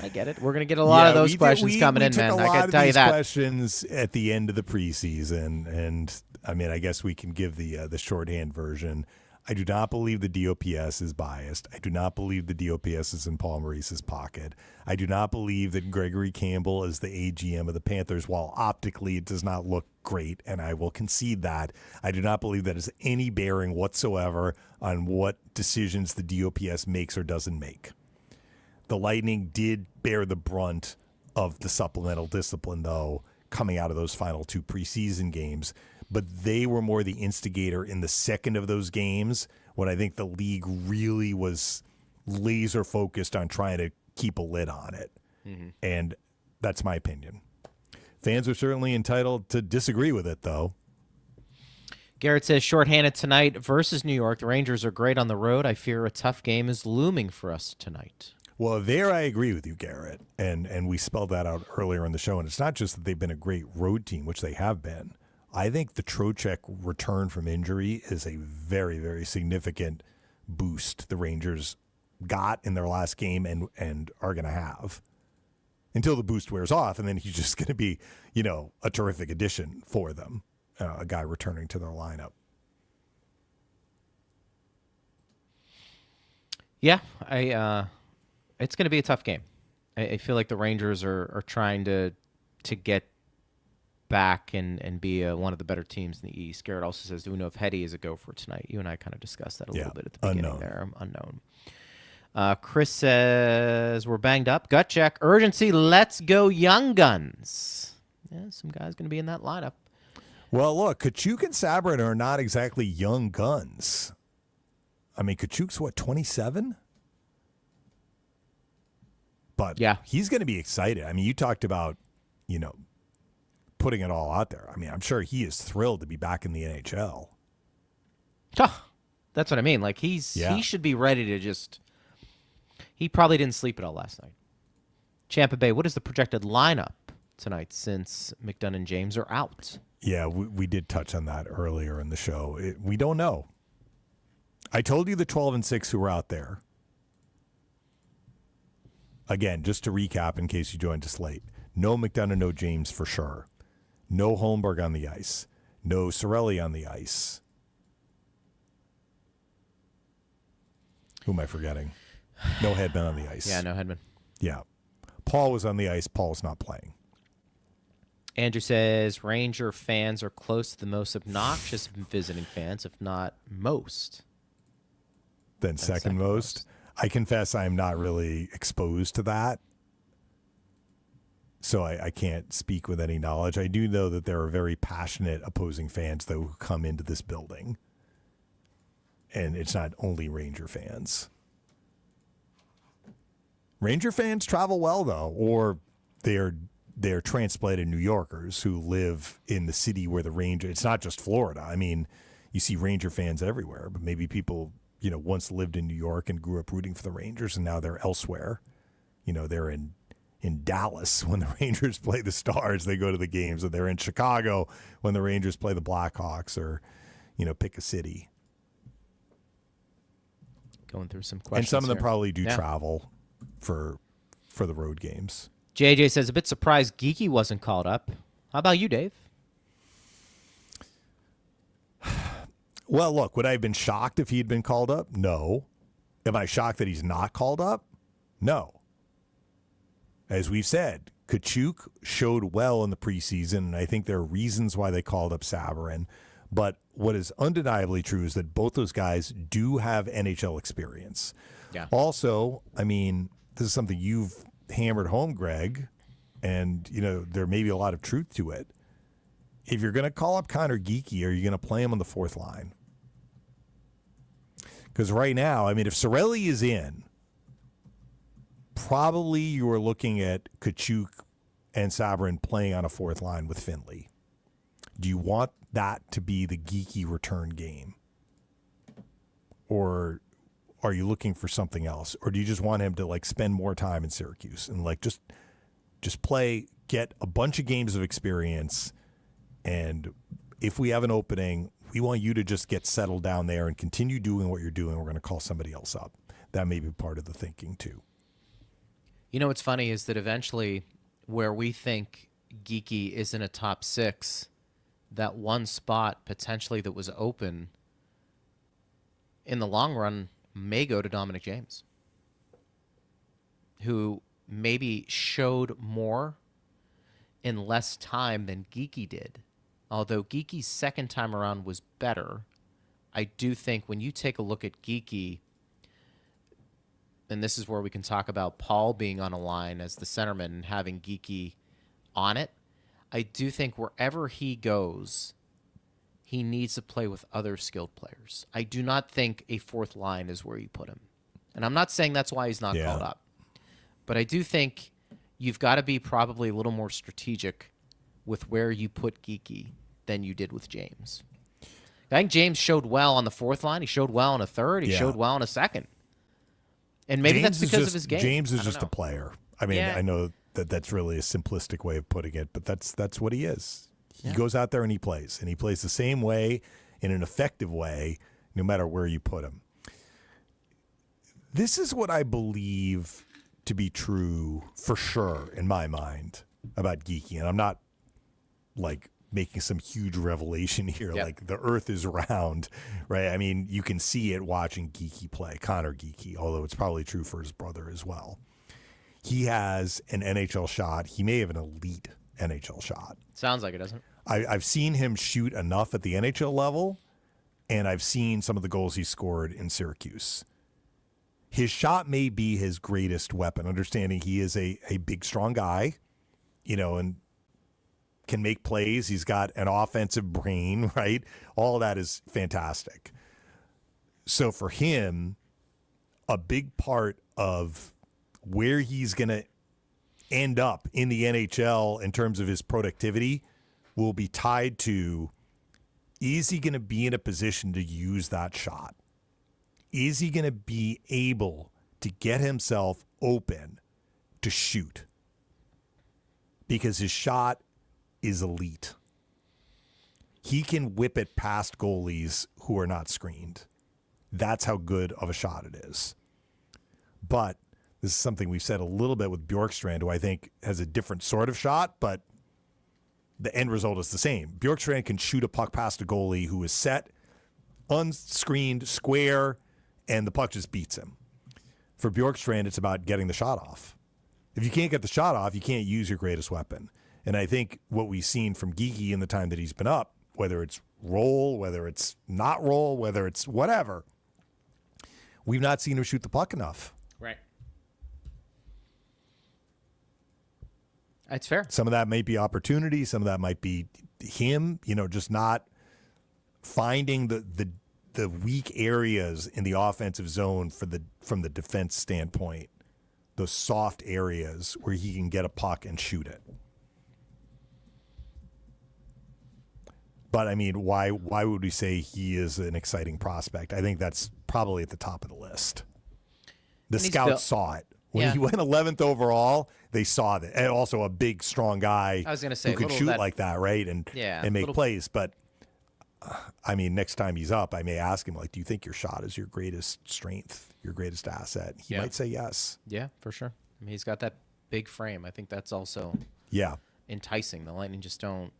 I get it. We're going to get a lot of those questions coming in, man. I got to tell you that. Questions at the end of the preseason, and I mean, I guess we can give the shorthand version. I do not believe the DOPS is biased. I do not believe the DOPS is in Paul Maurice's pocket. I do not believe that Gregory Campbell is the AGM of the Panthers, while optically it does not look great, and I will concede that. I do not believe that has any bearing whatsoever on what decisions the DOPS makes or doesn't make. The Lightning did bear the brunt of the supplemental discipline, though, coming out of those final 2 preseason games. But they were more the instigator in the second of those games, when I think the league really was laser focused on trying to keep a lid on it. Mm-hmm. And that's my opinion. Fans are certainly entitled to disagree with it, though. Garrett says, shorthanded tonight versus New York. The Rangers are great on the road. I fear a tough game is looming for us tonight. Well, there I agree with you, Garrett. And we spelled that out earlier in the show. And it's not just that they've been a great road team, which they have been. I think the Trocheck return from injury is a very, very significant boost the Rangers got in their last game and are going to have until the boost wears off. And then he's just going to be, a terrific addition for them, a guy returning to their lineup. Yeah, it's going to be a tough game. I feel like the Rangers are trying to get back and be one of the better teams in the East. Garrett also says, do we know if Heddy is a go for tonight? You and I kind of discussed that a little bit at the beginning there. Unknown. Chris says, we're banged up. Gut check. Urgency. Let's go Young Guns. Yeah, some guys going to be in that lineup. Well, look, Katchouk and Sabourin are not exactly young guns. I mean, Katchouk's, 27? But yeah, he's going to be excited. I mean, you talked about, putting it all out there. I mean, I'm sure he is thrilled to be back in the NHL. That's what I mean. Like, he should be ready to just... He probably didn't sleep at all last night. Tampa Bay, what is the projected lineup tonight since McDonagh and James are out? Yeah, we did touch on that earlier in the show. We don't know. I told you the 12-6 who were out there. Again, just to recap in case you joined us late. No McDonagh, no James for sure. No Holmberg on the ice. No Cirelli on the ice. Who am I forgetting? No Hedman on the ice. Yeah, no Hedman. Yeah. Paul was on the ice. Paul's not playing. Andrew says Ranger fans are close to the most obnoxious visiting fans, if not most. Then second most. I confess I'm not really exposed to that. So I can't speak with any knowledge. I do know that there are very passionate opposing fans, though, who come into this building. And it's not only Ranger fans. Ranger fans travel well, though, or they're transplanted New Yorkers who live in the city where the Ranger... It's not just Florida. I mean, you see Ranger fans everywhere, but maybe people, once lived in New York and grew up rooting for the Rangers, and now they're elsewhere. They're in Dallas when the Rangers play the Stars, they go to the games. Or they're in Chicago when the Rangers play the Blackhawks, or, pick a city. Going through some questions. And some of them here. probably do travel for the road games. JJ says, a bit surprised Geeky wasn't called up. How about you, Dave? Well, look, would I have been shocked if he had been called up? No. Am I shocked that he's not called up? No. As we've said, Katchouk showed well in the preseason, and I think there are reasons why they called up Sabourin. But what is undeniably true is that both those guys do have NHL experience. Yeah. Also, I mean, this is something you've hammered home, Greg, and, there may be a lot of truth to it. If you're going to call up Connor Geeky, are you going to play him on the fourth line? Because right now, I mean, if Cirelli is in, probably you are looking at Katchouk and Sabourin playing on a fourth line with Finley. Do you want that to be the Geeky return game? Or are you looking for something else? Or do you just want him to spend more time in Syracuse and just play, get a bunch of games of experience, and if we have an opening, we want you to just get settled down there and continue doing what you're doing. We're going to call somebody else up. That may be part of the thinking too. You know what's funny is that eventually where we think Geeky is in a top 6, that one spot potentially that was open in the long run may go to Dominic James, who maybe showed more in less time than Geeky did. Although Geeky's second time around was better, I do think when you take a look at Geeky, and this is where we can talk about Paul being on a line as the centerman and having Geeky on it, I do think wherever he goes, he needs to play with other skilled players. I do not think a fourth line is where you put him. And I'm not saying that's why he's not called up. But I do think you've got to be probably a little more strategic with where you put Geeky than you did with James. I think James showed well on the fourth line. He showed well on a third. He showed well on a second. And maybe James that's because of his game. James is just a player. I mean, I know that that's really a simplistic way of putting it, but that's what he is. He goes out there and he plays the same way in an effective way, no matter where you put him. This is what I believe to be true for sure in my mind about Geeky, and I'm not like making some huge revelation here, like the earth is round, right? I mean, you can see it watching Geeky play, Connor Geeky, although it's probably true for his brother as well. He has an NHL shot. He may have an elite NHL shot. Sounds like it, doesn't it? I've seen him shoot enough at the NHL level, and I've seen some of the goals he scored in Syracuse. His shot may be his greatest weapon, understanding he is a big, strong guy, and can make plays. He's got an offensive brain, right? All of that is fantastic. So for him, a big part of where he's going to end up in the NHL in terms of his productivity will be tied to, is he going to be in a position to use that shot? Is he going to be able to get himself open to shoot? Because his shot is elite. He can whip it past goalies who are not screened. That's how good of a shot it is. But this is something we've said a little bit with Bjorkstrand, who I think has a different sort of shot, but the end result is the same. Bjorkstrand can shoot a puck past a goalie who is set, unscreened, square, and the puck just beats him. For Bjorkstrand, it's about getting the shot off. If you can't get the shot off, you can't use your greatest weapon. And I think what we've seen from Geeky in the time that he's been up, whether it's roll, whether it's not roll, whether it's whatever, we've not seen him shoot the puck enough. Right. That's fair. Some of that might be opportunity. Some of that might be him, just not finding the weak areas in the offensive zone from the defense standpoint, those soft areas where he can get a puck and shoot it. But, I mean, why would we say he is an exciting prospect? I think that's probably at the top of the list. The scouts saw it. When he went 11th overall, they saw that. And also a big, strong guy I was gonna say, who could shoot like that, right? And make plays. But, I mean, next time he's up, I may ask him, do you think your shot is your greatest strength, your greatest asset? He might say yes. Yeah, for sure. I mean, he's got that big frame. I think that's also enticing. The Lightning just don't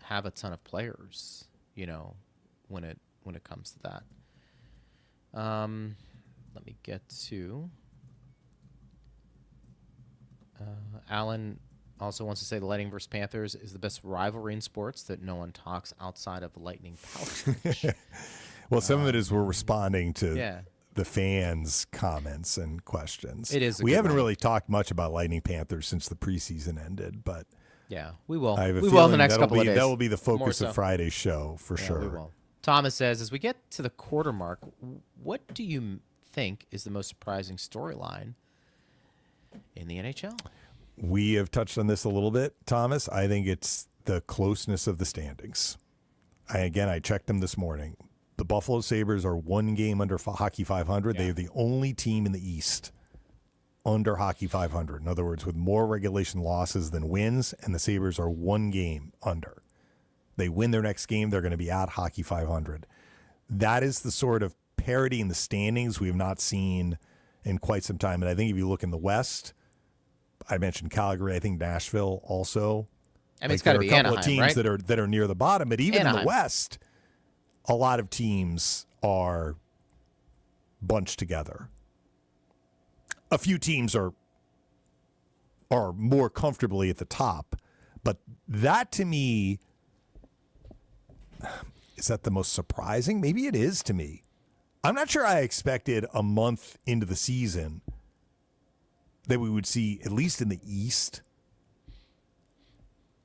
have a ton of players, when it comes to that. Let me get to Alan also wants to say the Lightning versus Panthers is the best rivalry in sports that no one talks outside of the Lightning power. Well, some of it is we're responding to the fans' comments and questions. It is. We haven't really talked much about Lightning Panthers since the preseason ended, but we will. We will in the next couple of days. That will be the focus of Friday's show for sure. We will. Thomas says, as we get to the quarter mark, what do you think is the most surprising storyline in the NHL? We have touched on this a little bit, Thomas. I think it's the closeness of the standings. I checked them this morning. The Buffalo Sabres are one game under Hockey 500. They are the only team in the East under Hockey 500. In other words, with more regulation losses than wins, and the Sabres are one game under. They win their next game, they're going to be at Hockey 500. That is the sort of parity in the standings we have not seen in quite some time. And I think if you look in the West, I mentioned Calgary. I think Nashville also. I mean, it's got to be there are a couple Anaheim, of teams right? that are near the bottom, but even in Anaheim. the West, a lot of teams are bunched together. A few teams are more comfortably at the top, but that to me, is that the most surprising? Maybe it is to me. I'm not sure I expected a month into the season that we would see, at least in the East,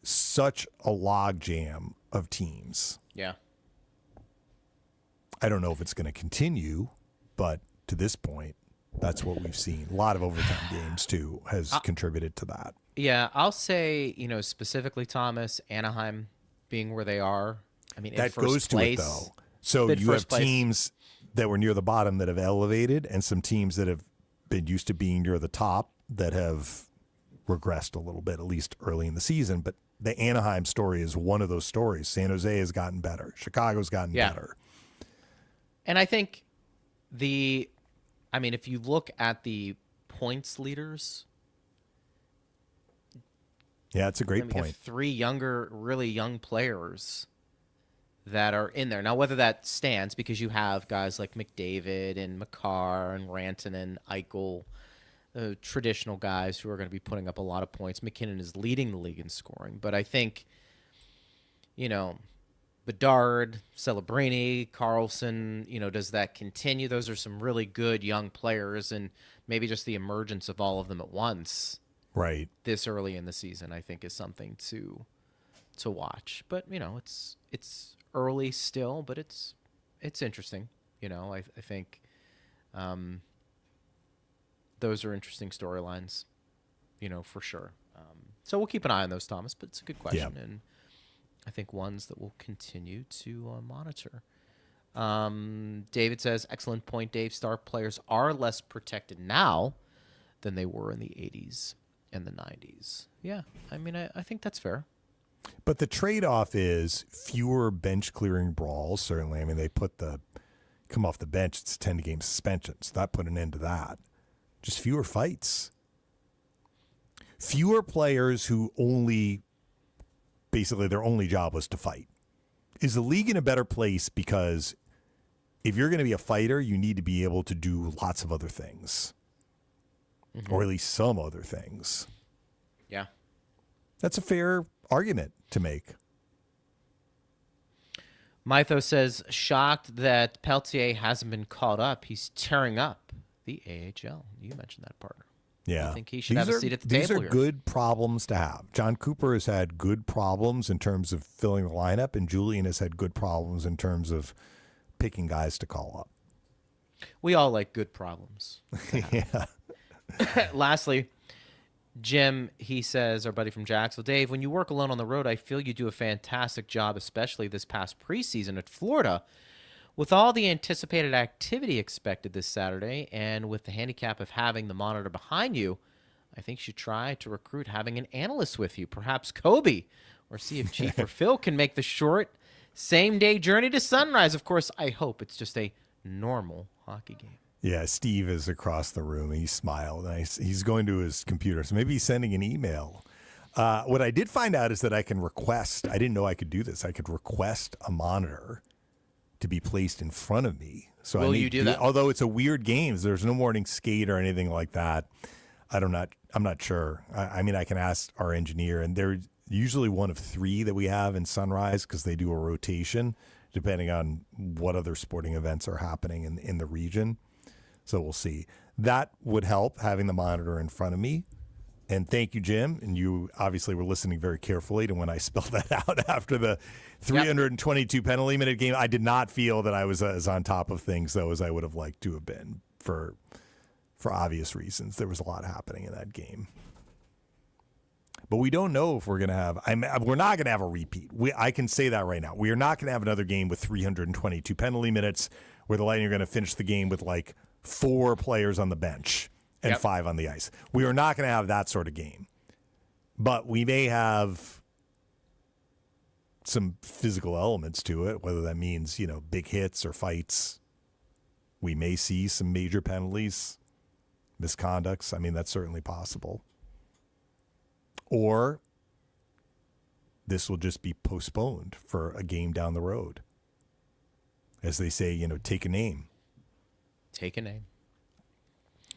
such a logjam of teams. Yeah. I don't know if it's going to continue, but to this point, that's what we've seen. A lot of overtime games, too, has contributed to that. Yeah, I'll say, specifically, Thomas, Anaheim being where they are. I mean, that in first goes place, to it, though. So you have teams that were near the bottom that have elevated, and some teams that have been used to being near the top that have regressed a little bit, at least early in the season. But the Anaheim story is one of those stories. San Jose has gotten better. Chicago's gotten better. And I think if you look at the points leaders. Yeah, it's a great point. We have 3 really young players that are in there. Now, whether that stands, because you have guys like McDavid and Makar and Rantanen, Eichel, traditional guys who are going to be putting up a lot of points. McKinnon is leading the league in scoring. But I think, Bedard, Celebrini, Carlson, does that continue? Those are some really good young players, and maybe just the emergence of all of them at once. Right. This early in the season, I think, is something to watch. But, it's early still, but it's interesting. I think those are interesting storylines, for sure. So we'll keep an eye on those, Thomas, but it's a good question. Yeah. And I think ones that we'll continue to monitor. David says, excellent point, Dave. Star players are less protected now than they were in the 80s and the 90s. Yeah, I think that's fair. But the trade-off is fewer bench-clearing brawls, certainly. They come off the bench, it's a 10-game suspension, so that put an end to that. Just fewer fights. Fewer players who basically their only job was to fight. Is the league in a better place because if you're going to be a fighter, you need to be able to do lots of other things, or at least some other things. Yeah. That's a fair argument to make. Mytho says, shocked that Peltier hasn't been called up. He's tearing up the AHL. You mentioned that, partner. Yeah. I think he should have a seat at the table here. These are here. good problems to have. John Cooper has had good problems in terms of filling the lineup, and Julian has had good problems in terms of picking guys to call up. We all like good problems. Yeah. Lastly, Jim, he says, our buddy from Jacksonville, Dave, when you work alone on the road, I feel you do a fantastic job, especially this past preseason at Florida. With all the anticipated activity expected this Saturday, and with the handicap of having the monitor behind you, I think you should try to recruit having an analyst with you, perhaps Kobe, or see if Chief or Phil can make the short same-day journey to Sunrise. Of course, I hope it's just a normal hockey game. Yeah, Steve is across the room. He smiled. He's going to his computer, so maybe he's sending an email. What I did find out is that I can request. I didn't know I could do this. I could request a monitor to be placed in front of me. So Will you do that? Although it's a weird game, there's no morning skate or anything like that. I'm not sure. I can ask our engineer, and they're usually one of 3 that we have in Sunrise because they do a rotation depending on what other sporting events are happening in the region. So we'll see. That would help, having the monitor in front of me. And thank you, Jim. And you obviously were listening very carefully to when I spelled that out after the 322 penalty minute game. I did not feel that I was as on top of things, though, as I would have liked to have been for obvious reasons. There was a lot happening in that game. But we don't know if we're going to have we're not going to have a repeat. I can say that right now. We are not going to have another game with 322 penalty minutes where the Lightning are going to finish the game with 4 players on the bench and 5 on the ice. We are not going to have that sort of game. But we may have some physical elements to it, whether that means, big hits or fights. We may see some major penalties, misconducts. That's certainly possible. Or this will just be postponed for a game down the road. As they say, take a name. Take a name.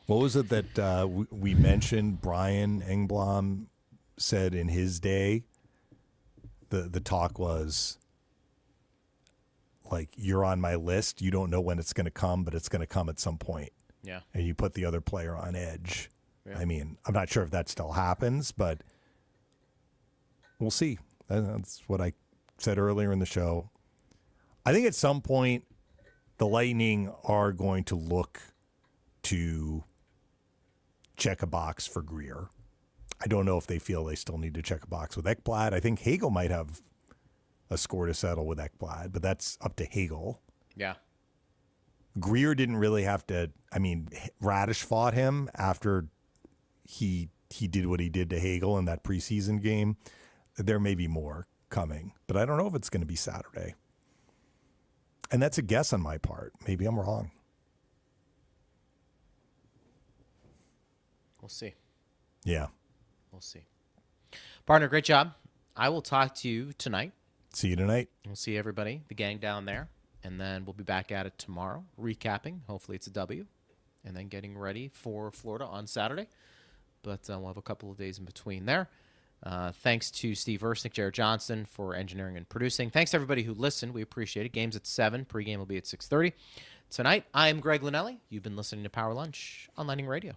What was it that we mentioned? Brian Engblom said in his day, the talk was like, you're on my list. You don't know when it's going to come, but it's going to come at some point. Yeah. And you put the other player on edge. Yeah. I mean, I'm not sure if that still happens, but we'll see. That's what I said earlier in the show. I think at some point, the Lightning are going to look to check a box for Greer. I don't know if they feel they still need to check a box with Ekblad. I think Hagel might have a score to settle with Ekblad, but that's up to Hagel. Yeah. Greer didn't really have to. I mean, Radish fought him after he did what he did to Hagel in that preseason game. There may be more coming, but I don't know if it's going to be Saturday. And that's a guess on my part. Maybe I'm wrong. We'll see. Yeah. We'll see. Partner, great job. I will talk to you tonight. See you tonight. We'll see everybody, the gang down there. And then we'll be back at it tomorrow, recapping. Hopefully it's a W. And then getting ready for Florida on Saturday. But we'll have a couple of days in between there. Thanks to Steve Versnick, Jared Johnson for engineering and producing. Thanks to everybody who listened. We appreciate it. Game's at 7. Pregame will be at 6:30. Tonight, I am Greg Linnelli. You've been listening to Power Lunch on Lightning Radio.